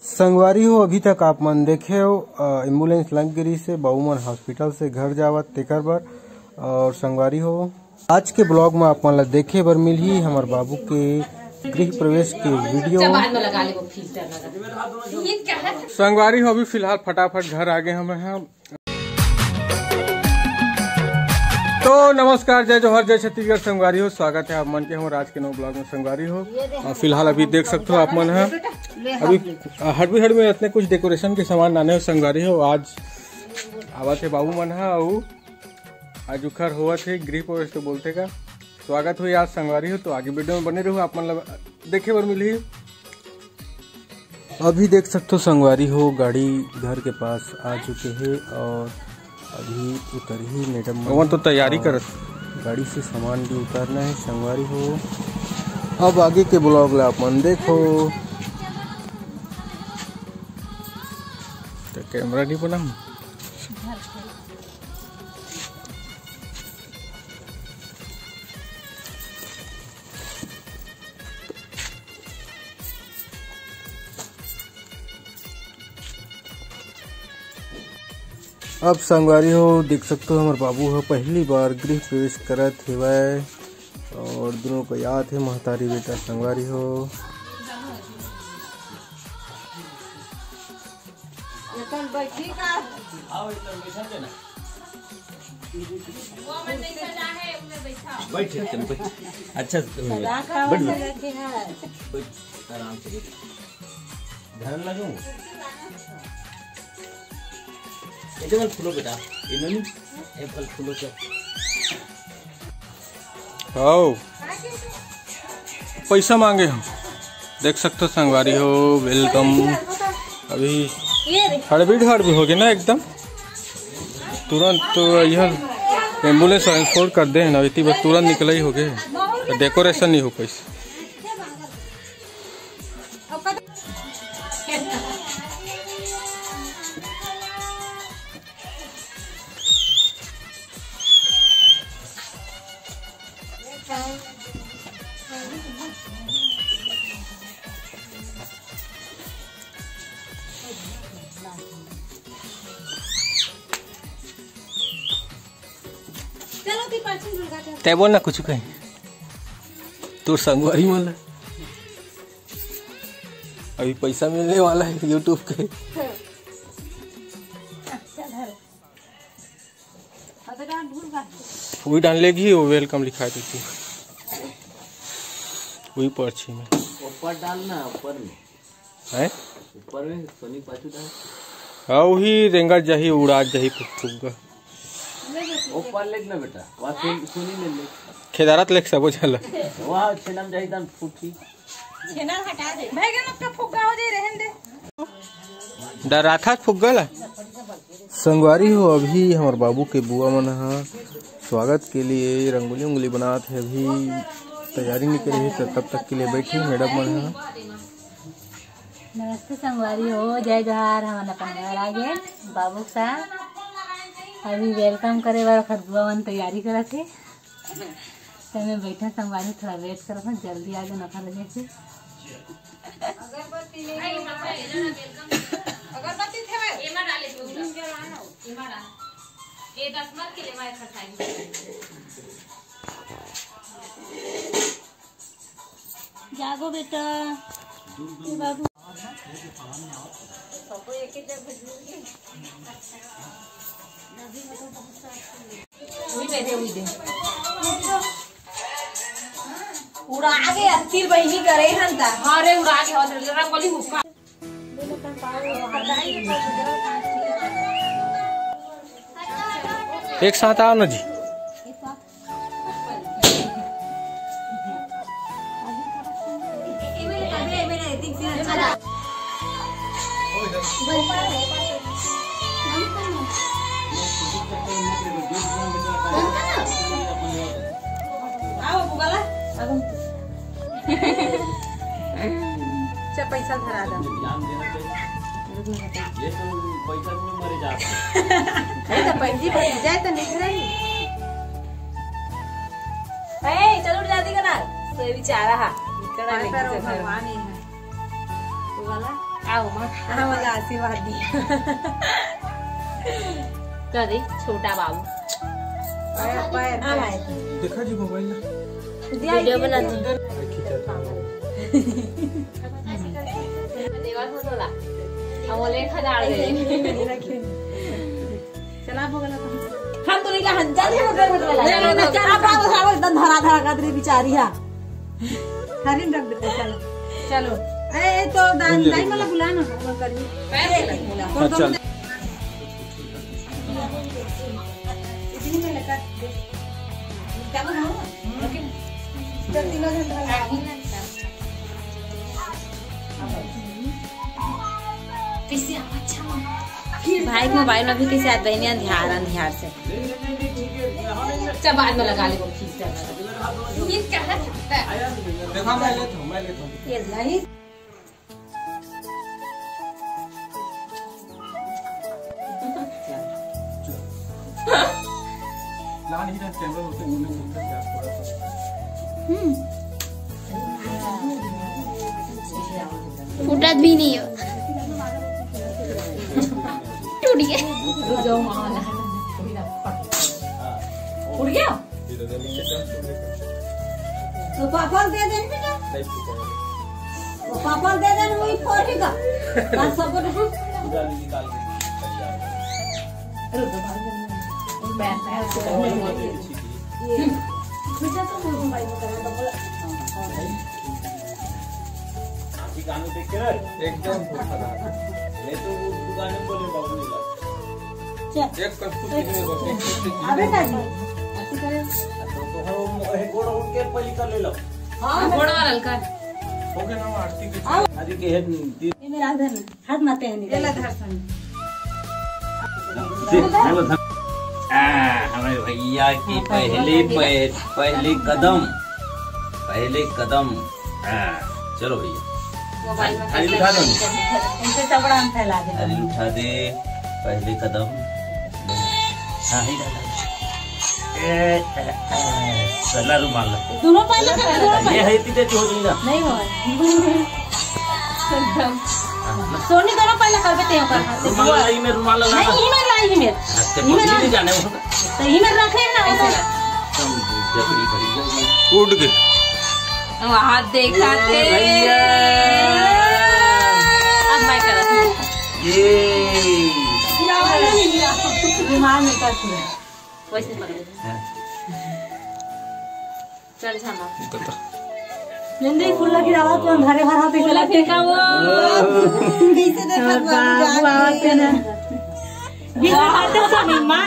संगवारी हो अभी तक आप मन देखे हो एम्बुलेंस लग गिरी से बहुमन हॉस्पिटल से घर जावत तेकर बर। और संगवारी हो आज के ब्लॉग में आप मन ला देखे बर मिलही हमार बाबू के गृह प्रवेश के वीडियो। संगवारी हो अभी फिलहाल फटाफट घर आ गए हम हैं। तो नमस्कार, जय जोहर, जय छत्तीसगढ़। संगवारी हो स्वागत है आप मन के हमारे आज के नौ ब्लॉग में। संगवारी हो फिलहाल अभी देख सकते हो आप मन है अभी हड़बी में इतने कुछ डेकोरेशन के सामान लाने हो। संगवारी हो आज आवत है बाबू मन है आज उखर हुआ थे गृह प्रवेश तो बोलते का स्वागत हुई आज। संगवारी हो तो आगे वीडियो में बने रहो, आप मन देखे बर मिली। अभी देख सकते हो संगवारी हो गाड़ी घर के पास आ चुके हैं और अभी उतर ही मैडम तो तैयारी कर गाड़ी से सामान भी उतारना है। संगवारी हो अब आगे के ब्लॉग ला आप मन देखो। तो कैमरा नहीं बना अब संगवारी हो देख सकते हो हमारे बाबू हो पहली बार गृह प्रवेश करत हेवय और दोनों को याद है महतारी बेटा। संगवारी हो अच्छा आराम से ध्यान लगो फल फूलो बेटा ये फल फूलो क्या पैसा मांगे हम देख सकते हो। संगवारी हो वेलकम। अभी हड़बड़ी हो गई ना एकदम तुरंत। तो यह एम्बुलेंस फोन कर दे ना इतनी बस तुरंत निकल ही हो गए। डेकोरेशन नहीं हो पैसे। तय बोल ना कुछ कहीं तो संगवारी मन अभी पैसा मिलने वाला है यूट्यूब के। वही डाल लेगी वो वेलकम लिखा देती वही पर्ची में ऊपर डालना ऊपर में है ऊपर में सोनी पाछू डाल। हाँ वही रेंगा जाही उड़ा जाही फुग्गा ऊपर लेग ना बेटा वहाँ सोनी ले ले खेदारत लेक सब चला वहाँ छेनम जाही दान फूटी छेना हटा दे भाई गन अपना फुग्गा हो जाए रहन दे डरा था फुग्गा ला। संगवारी हो अभी हमारे बाबू के बुआ मन स्वागत के लिए रंगोली उंगली बनाते हैं। अभी तैयारी नहीं करी है तो तब तक के लिए बैठी मैडम मन। नमस्ते संगवारी हो, जय जोहार। हम अपन घर आ गए बाबू सा अभी वेलकम करे बार बुआ मन तैयारी करत है तो मैं बैठा संगवारी थोड़ा वेट करत हूँ जल्दी आ गए नखा लगे से। जागो बेटा बाबू उड़ा गया तिल बहिनी करे हंता हारे उड़ा के होत रंगोली हुक्का एक साथ आओ ना जी। पैसा धरा दो ये तो पैसा में मरे जाते तो पंजी बन जाए तो निकले चलो जाती का ना तो बेचारा भगवान ही है आओ माँ हमारा आशीर्वाद दी कर दे छोटा बाबू देखा जी मोबाइल वीडियो बना दी हम तो नहीं हंजा धरा धरा कदरी बिचारी है हरिन रख देते चलो चलो ए तो दाई वाला बुला ना करिए चल इतनी में लगा क्या बनाऊं ओके चल तीनों जन किसी अच्छा भाई मोबाइल में भी किसी आदमी ने ध्यान से चल बाद में लगा ले ये क्या है देखा मैं लेता हूँ ये नहीं लाल ही कैमरा होते हैं फुटत भी नहीं हो टूट गया उड़ गया तो पापा दे दें बेटा तो पापा दे दें वही फोड़ेगा बात सब निकाल एकदम हाथ माते हैं हमारे भैया की पहले कदम चलो भैया थाली उठा दो इनसे चबड़ा हम फैला दे थाली उठा दे पहले कदम हाँ ही डाला सला रुमाल दोनों पहले ये है तीते हो जाएगा नहीं हो सोनी दोनों पहले कर देते हैं रुमाल लाई में रुमाल लगा नहीं ही में लाई ही में नहीं जाने वो तो ही में रखे ना जकड़ी पड़ी उड़ गए हाथ देखा थे अब मैं कर ये दिमाग में करती है वैसे पकड़ चल छाना नंदी फुल्ला की आवाज तो घरे भर हाथ फूला फेंका वो कैसे देखा बाबू आवाज पे ना बिहार तो मां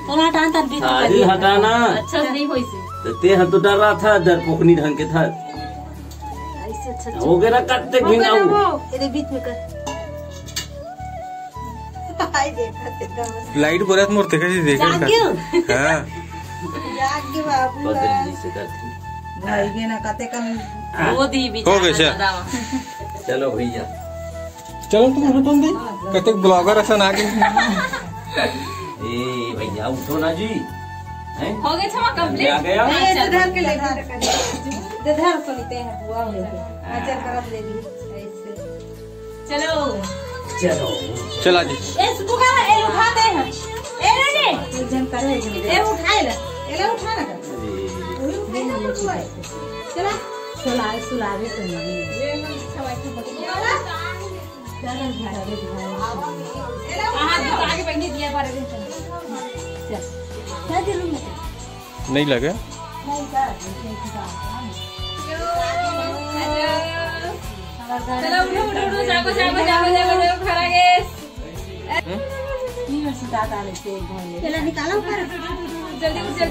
तोरा टान तर बीच अरे हटाना अच्छा नहीं होई से तो ते हाथ तो डर रहा था डर पोखनी ढंग के था ऐसे अच्छा हो गया ना कत्ते घिनाऊ तेरे बीच में कर हाय देखा तेरा लाइट बरत मोर देखा जी देखा जाग्यो हां जाग्यो बाबू बदली से करती भाई के ना कते कम वो दी हो गए क्या? चलो भैया चलो तुम हटो दे कते ब्लॉगर असन आगे ए भैया उठो ना जी हैं हो गया छमा कंप्लीट आ गया ये धर के ले धर को लेते हैं बुआ हो गया अचर करब ले दी ऐसे चलो चलो चला जी ए सुबह ए उठाते हैं ए रे जन करे ए उठाए ले एला उठा ना चला सुलावे तो नहीं ये हम सवाई के बगल चल घर दे हां तो आगे पहले दिया बारे दिन चल क्या दिलू में नहीं लगे नहीं कर चलो उठो जागो खड़ा गए नहीं हंसी दादा ले से घोले चला निकालो कर जल्दी उठ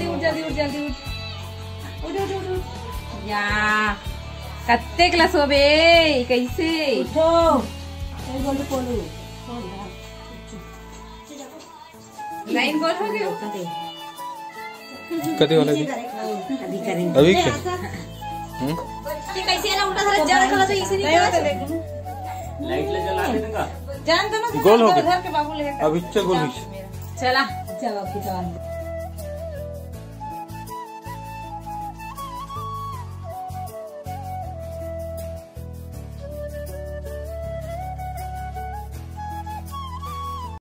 या कत्ते क्लास हो बे कैसे उठो ए बोलो बोलो लाइन गोल हो गयो कते वाला जी अभी करेंगे अभी क्या ये कैसे ना उल्टा सारा ज्यादा खला तो इसे नहीं लाइट ले जला देगा जान दो ना गोल हो गया घर के बाबू ले अभी गोल हो चला चलो की जान